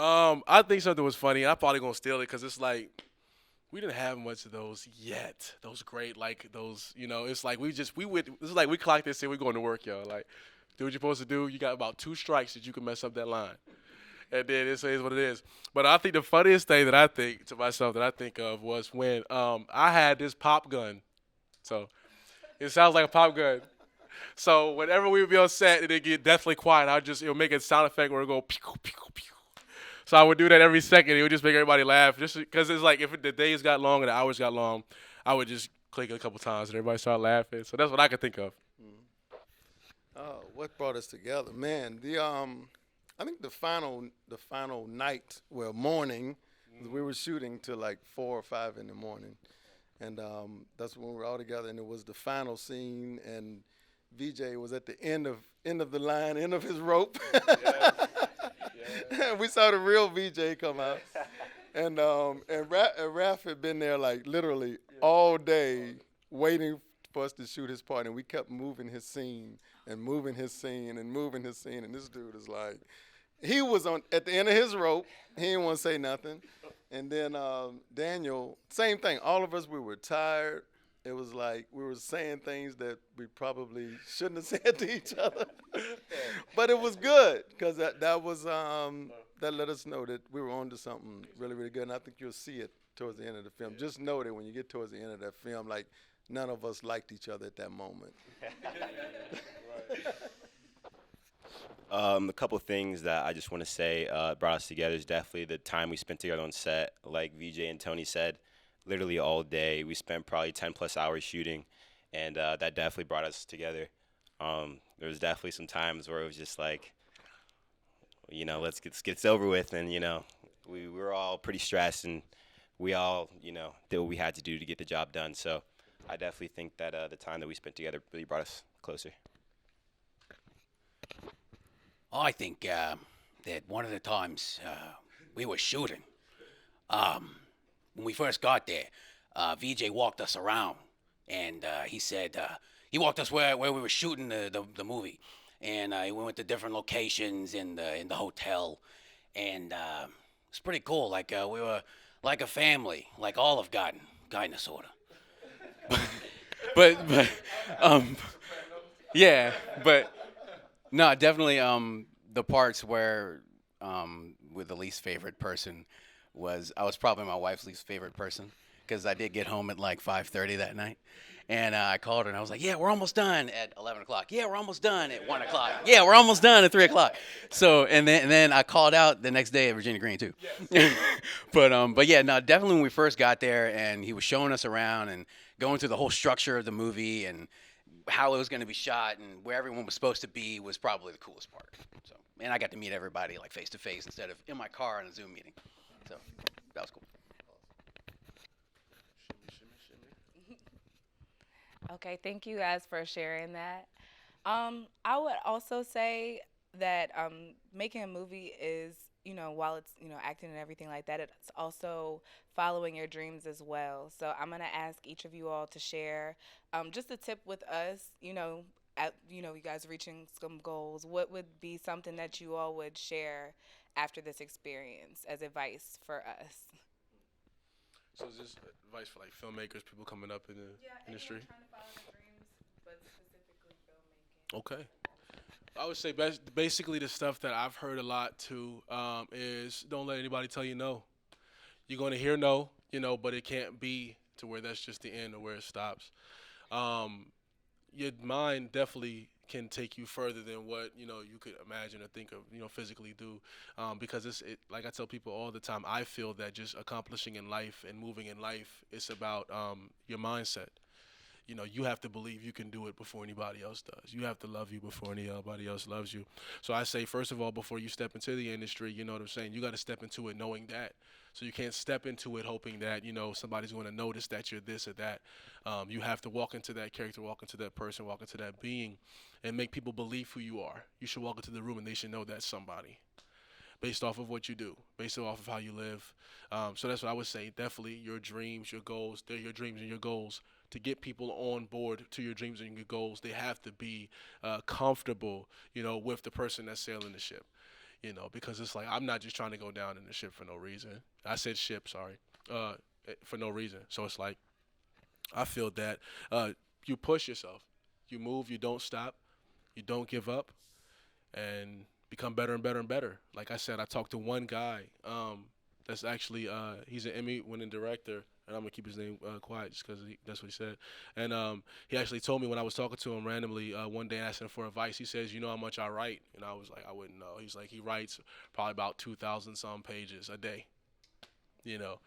I think something was funny. I'm probably gonna steal it because it's like we didn't have much of those yet. Those great, like those, it's like we would. This is like we clocked this and we're going to work, y'all. Like, do what you're supposed to do. You got about two strikes that you can mess up that line, and then it is what it is. But I think the funniest thing that I think to myself that I think of was when I had this pop gun. So it sounds like a pop gun. So whenever we would be on set, it'd get deathly quiet. It'll make a sound effect where it go pew pew pew. So I would do that every second. It would just make everybody laugh. Just because it's like if the days got long and the hours got long, I would just click it a couple times and everybody started laughing. So that's what I could think of. Oh, what brought us together, man? I think the final night, well, morning, we were shooting till like 4 or 5 in the morning, and that's when we were all together, and it was the final scene, and VJ was at the end of the line, end of his rope. Yes. We saw the real VJ come out, and Raph had been there like literally all day waiting for us to shoot his part, and we kept moving his scene and moving his scene and moving his scene, and this dude is like, he was on at the end of his rope. He didn't want to say nothing, and then Daniel, same thing. All of us, we were tired. It was like we were saying things that we probably shouldn't have said to each other, but it was good because that let us know that we were on to something really, really good. And I think you'll see it towards the end of the film. Just know that when you get towards the end of that film, like none of us liked each other at that moment. A couple of things that I just want to say brought us together is definitely the time we spent together on set. Like VJ and Tony said, literally all day. We spent probably 10 plus hours shooting, and that definitely brought us together. There was definitely some times where it was just like, let's get this over with, and we were all pretty stressed, and we all did what we had to do to get the job done. So I definitely think that the time that we spent together really brought us closer. I think that one of the times we were shooting, when we first got there, VJ walked us around, and he said he walked us where we were shooting the movie, and we went to different locations in the hotel, and it's pretty cool. Like we were like a family, like Olive Garden, kind of, sorta. but yeah, but no, definitely the parts where with the least favorite person I was probably my wife's least favorite person because I did get home at like 5:30 that night. And I called her and I was like, yeah, we're almost done at 11 o'clock. Yeah, we're almost done at 1 o'clock. Yeah, we're almost done at 3 o'clock. So, and then I called out the next day at Virginia Green too. Yes. But yeah, no, definitely when we first got there and he was showing us around and going through the whole structure of the movie and how it was going to be shot and where everyone was supposed to be was probably the coolest part. So, and I got to meet everybody like face to face instead of in my car on a Zoom meeting. So that was cool. Okay, thank you guys for sharing that. I would also say that making a movie is, while it's, acting and everything like that, it's also following your dreams as well. So I'm gonna ask each of you all to share just a tip with us. You guys reaching some goals. What would be something that you all would share after this experience as advice for us? So is this advice for like filmmakers, people coming up in the industry? Trying to follow their dreams, but specifically filmmaking. Okay. I would say basically the stuff that I've heard a lot too is don't let anybody tell you no. You're going to hear no, but it can't be to where that's just the end or where it stops. Your mind definitely can take you further than what you could imagine or think of physically do, because it like I tell people all the time. I feel that just accomplishing in life and moving in life is about your mindset. You have to believe you can do it before anybody else does. You have to love you before anybody else loves you. So I say, first of all, before you step into the industry, you know what I'm saying, you got to step into it knowing that. So you can't step into it hoping that, somebody's going to notice that you're this or that. You have to walk into that character, walk into that person, walk into that being, and make people believe who you are. You should walk into the room and they should know that's somebody based off of what you do, based off of how you live. So that's what I would say. Definitely your dreams, your goals, they're your dreams and your goals. To get people on board to your dreams and your goals, they have to be comfortable, with the person that's sailing the ship. because it's like I'm not just trying to go down in the ship for no reason. I said ship, sorry, uh, for no reason. So it's like I feel that you push yourself, you move, you don't stop, you don't give up, and become better and better and better. Like I said, I talked to one guy that's actually he's an Emmy-winning director, and I'm gonna keep his name quiet just because that's what he said. And he actually told me when I was talking to him randomly one day, asking him for advice. He says, "You know how much I write?" And I was like, "I wouldn't know." He's like, he writes probably about 2,000 some pages a day, you know,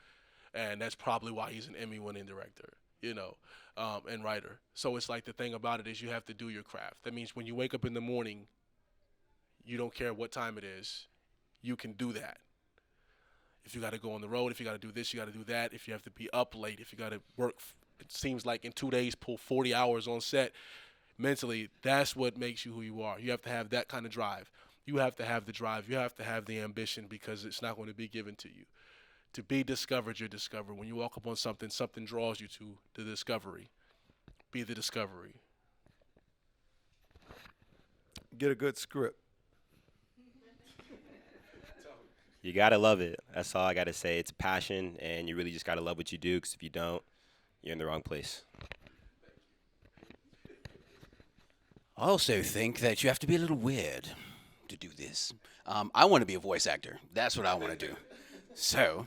and that's probably why he's an Emmy-winning director, and writer. So it's like the thing about it is you have to do your craft. That means when you wake up in the morning, you don't care what time it is, you can do that. If you got to go on the road, if you got to do this, you got to do that. If you have to be up late, if you got to work, it seems like in 2 days, pull 40 hours on set, mentally, that's what makes you who you are. You have to have that kind of drive. You have to have the drive. You have to have the ambition because it's not going to be given to you. To be discovered, you're discovered. When you walk up on something, something draws you to the discovery. Be the discovery. Get a good script. You gotta love it. That's all I gotta say. It's a passion, and you really just gotta love what you do. Because if you don't, you're in the wrong place. I also think that you have to be a little weird to do this. I want to be a voice actor. That's what I want to do. So,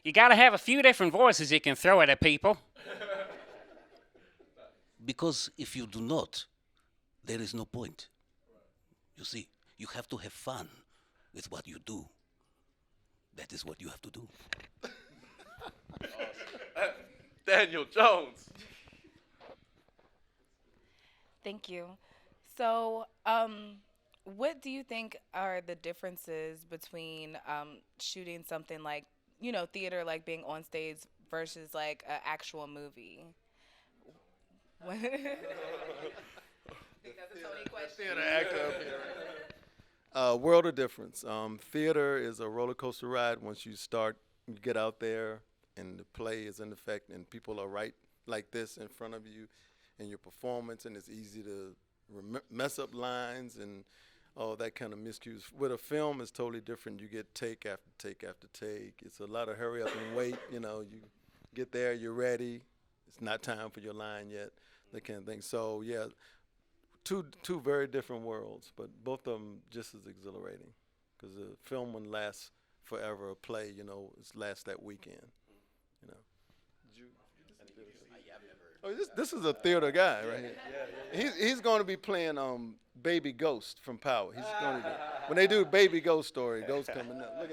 You gotta have a few different voices you can throw at people. Because if you do not, there is no point. You see, you have to have fun with what you do. That is what you have to do. Daniel Jones. Thank you. So, what do you think are the differences between shooting something like, theater, like being on stage, versus like an actual movie? I think that's a Tony question. Theater actor up here. World of difference. Theater is a roller coaster ride. Once you start, you get out there, and the play is in effect, and people are right like this in front of you, and your performance, and it's easy to mess up lines and all that kind of miscues. With a film, it's totally different. You get take after take after take. It's a lot of hurry up and wait. You get there, you're ready. It's not time for your line yet. That kind of thing. So yeah. Two very different worlds, but both of them just as exhilarating, because the film one lasts forever. A play, it lasts that weekend. Oh, this is a theater guy right here. He's going to be playing Baby Ghost from Power. He's going to when they do Baby Ghost story, Ghost coming up. Look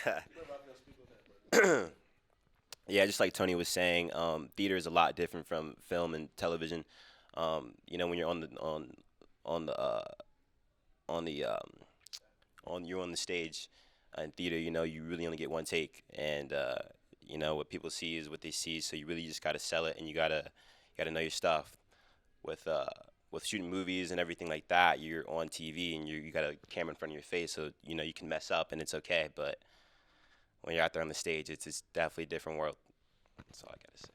at it. Yeah, just like Tony was saying, theater is a lot different from film and television. When you're you're on the stage in theater, you really only get one take, and what people see is what they see. So you really just gotta sell it, and you gotta know your stuff. With shooting movies and everything like that, you're on TV and you got a camera in front of your face, so you can mess up and it's okay. But when you're out there on the stage, it's definitely a different world. That's all I gotta say.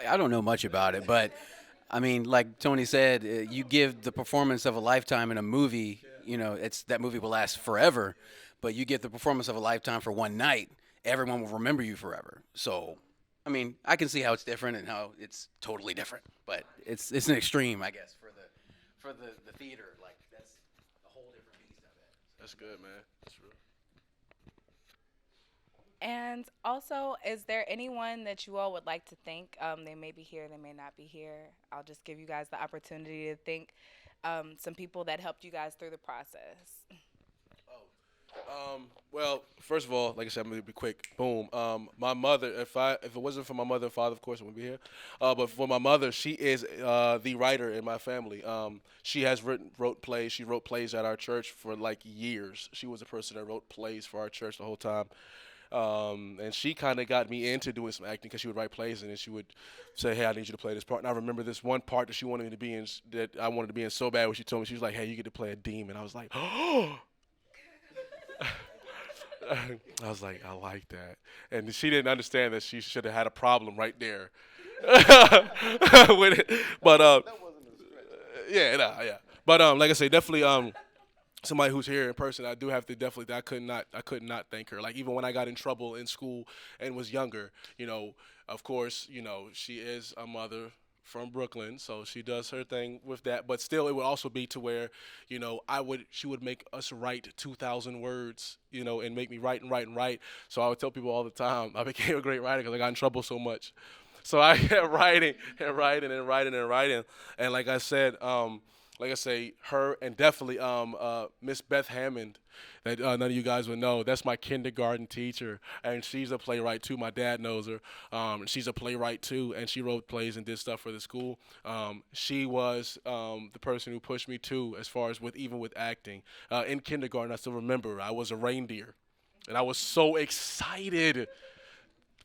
I don't know much about it, but I mean, like Tony said, you give the performance of a lifetime in a movie. That movie will last forever, but you get the performance of a lifetime for one night. Everyone will remember you forever. So, I mean, I can see how it's different and how it's totally different, but it's an extreme, I guess, for the theater. Like that's a whole different beast of it. That's good, man. That's real. And also, is there anyone that you all would like to thank? They may be here, they may not be here. I'll just give you guys the opportunity to thank some people that helped you guys through the process. Well, first of all, like I said, I'm gonna be quick. Boom. My mother. If it wasn't for my mother and father, of course, I wouldn't be here. But for my mother, she is the writer in my family. She has wrote plays. She wrote plays at our church for like years. She was the person that wrote plays for our church the whole time. And she kind of got me into doing some acting because she would write plays and then she would say, "Hey, I need you to play this part." And I remember this one part that she wanted me to be in, that I wanted to be in so bad. When she told me, she was like, "Hey, you get to play a demon." I was like, "Oh." I was like, I like that. And she didn't understand that she should have had a problem right there with it. But yeah, no, yeah. But like I say, definitely somebody who's here in person, I do have to definitely. I could not thank her. Like even when I got in trouble in school and was younger, of course, she is a mother from Brooklyn, so she does her thing with that. But still, it would also be to where, she would make us write 2,000 words, and make me write and write and write. So I would tell people all the time I became a great writer because I got in trouble so much. So I kept writing and writing and writing and writing, and like I said, her and definitely Miss Beth Hammond, that none of you guys would know. That's my kindergarten teacher, and she's a playwright too. My dad knows her. She's a playwright too, and she wrote plays and did stuff for the school. She was the person who pushed me too, as far as even with acting. In kindergarten, I still remember I was a reindeer, and I was so excited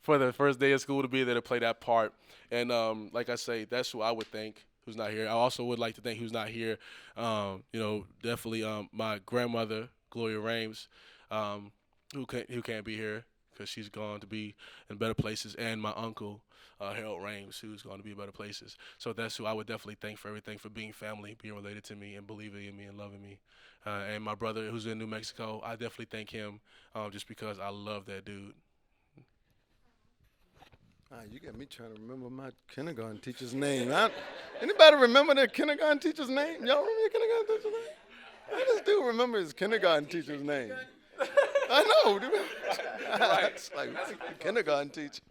for the first day of school to be there to play that part. And like I say, that's who I would thank who's not here. I also would like to thank who's not here. Definitely my grandmother, Gloria Rames, who can't be here because she's gone to be in better places, and my uncle, Harold Rames, who's going to be in better places. So that's who I would definitely thank for everything, for being family, being related to me, and believing in me and loving me. And my brother, who's in New Mexico, I definitely thank him just because I love that dude. You got me trying to remember my kindergarten teacher's name. Anybody remember their kindergarten teacher's name? Y'all remember your kindergarten teacher's name? I just do remember his kindergarten teacher's name. I know. It's like kindergarten teacher.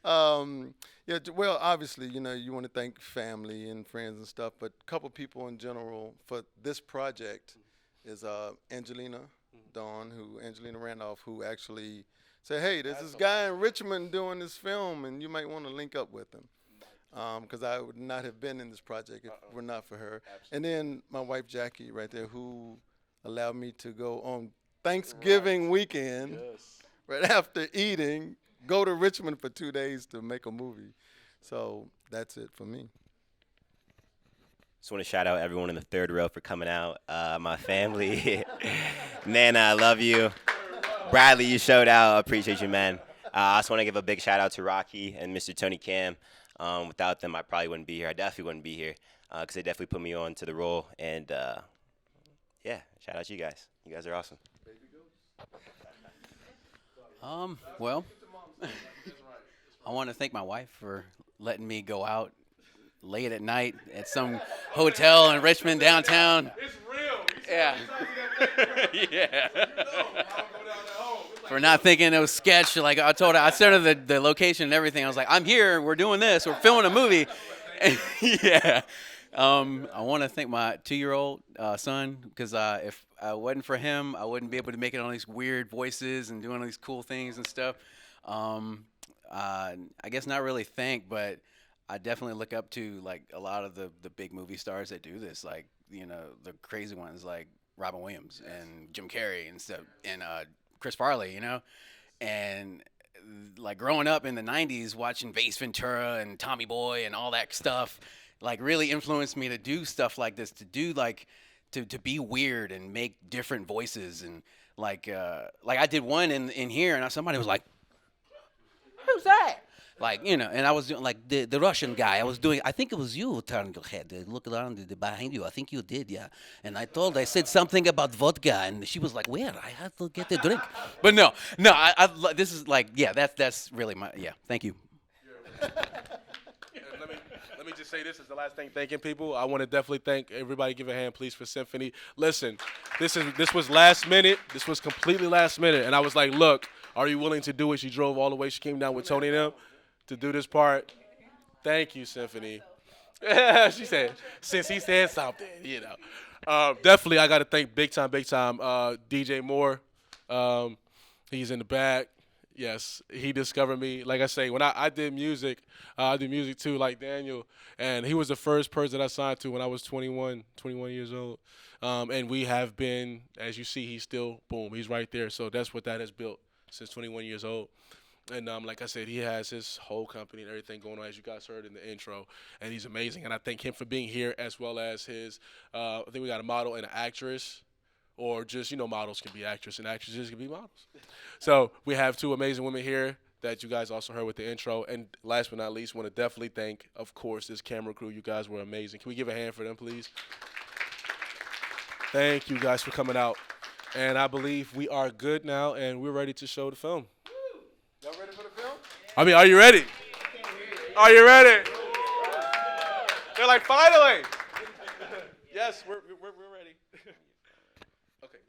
Well, obviously, you want to thank family and friends and stuff, but a couple people in general for this project is Angelina Randolph, who actually say, hey, there's this guy in Richmond doing this film, and you might want to link up with him. Because I would not have been in this project if it were not for her. Absolutely. And then my wife, Jackie, right there, who allowed me to go on Thanksgiving weekend, right after eating, go to Richmond for 2 days to make a movie. So that's it for me. Just want to shout out everyone in the third row for coming out. My family. Nana, I love you. Bradley, you showed out. I appreciate you, man. I also want to give a big shout out to Rocky and Mr. Tony Cam. Without them, I probably wouldn't be here. I definitely wouldn't be here because they definitely put me on to the role. And, shout out to you guys. You guys are awesome. Well, I want to thank my wife for letting me go out late at night at some hotel in Richmond downtown. It's real. Yeah. Yeah. For not thinking it was sketch. Like I told her, I sent her the location and everything. I was like, I'm here. We're doing this. We're filming a movie. Yeah. I want to thank my 2-year-old son because if it wasn't for him, I wouldn't be able to make it on these weird voices and doing all these cool things and stuff. I guess not really thank, but I definitely look up to like a lot of the big movie stars that do this, like the crazy ones like Robin Williams and Jim Carrey and stuff, and Chris Farley, and like growing up in the 90s watching Ace Ventura and Tommy Boy and all that stuff like really influenced me to do stuff like this, to do like to be weird and make different voices, and like I did one in here and somebody was like, who's that? Like, and I was doing like the Russian guy. I think it was you turning your head, look around behind you. I think you did, yeah. And I said something about vodka, and she was like, where? I have to get a drink. But no, this is like, yeah, that's really my, yeah, thank you. Let me just say this is the last thing thanking people. I want to definitely thank everybody. Give a hand, please, for Symphony. Listen, this was last minute. This was completely last minute. And I was like, look, are you willing to do it? She drove all the way. She came down with Tony and them to do this part. Thank you, Symphony. She said, since he said something, Definitely, I got to thank big time, DJ Moore. He's in the back. Yes, he discovered me. Like I say, when I did music, I do music too, like Daniel. And he was the first person I signed to when I was 21 years old. And we have been, as you see, he's still, boom, he's right there. So that's what that has built since 21 years old. And like I said, he has his whole company and everything going on, as you guys heard in the intro. And he's amazing. And I thank him for being here, as well as his, I think we got a model and an actress. Or just, models can be actresses and actresses can be models. So we have two amazing women here that you guys also heard with the intro. And last but not least, want to definitely thank, of course, this camera crew. You guys were amazing. Can we give a hand for them, please? Thank you guys for coming out. And I believe we are good now, and we're ready to show the film. Y'all ready for the film? I mean, are you ready? Are you ready? They're like, finally. Yes, we're ready. Okay.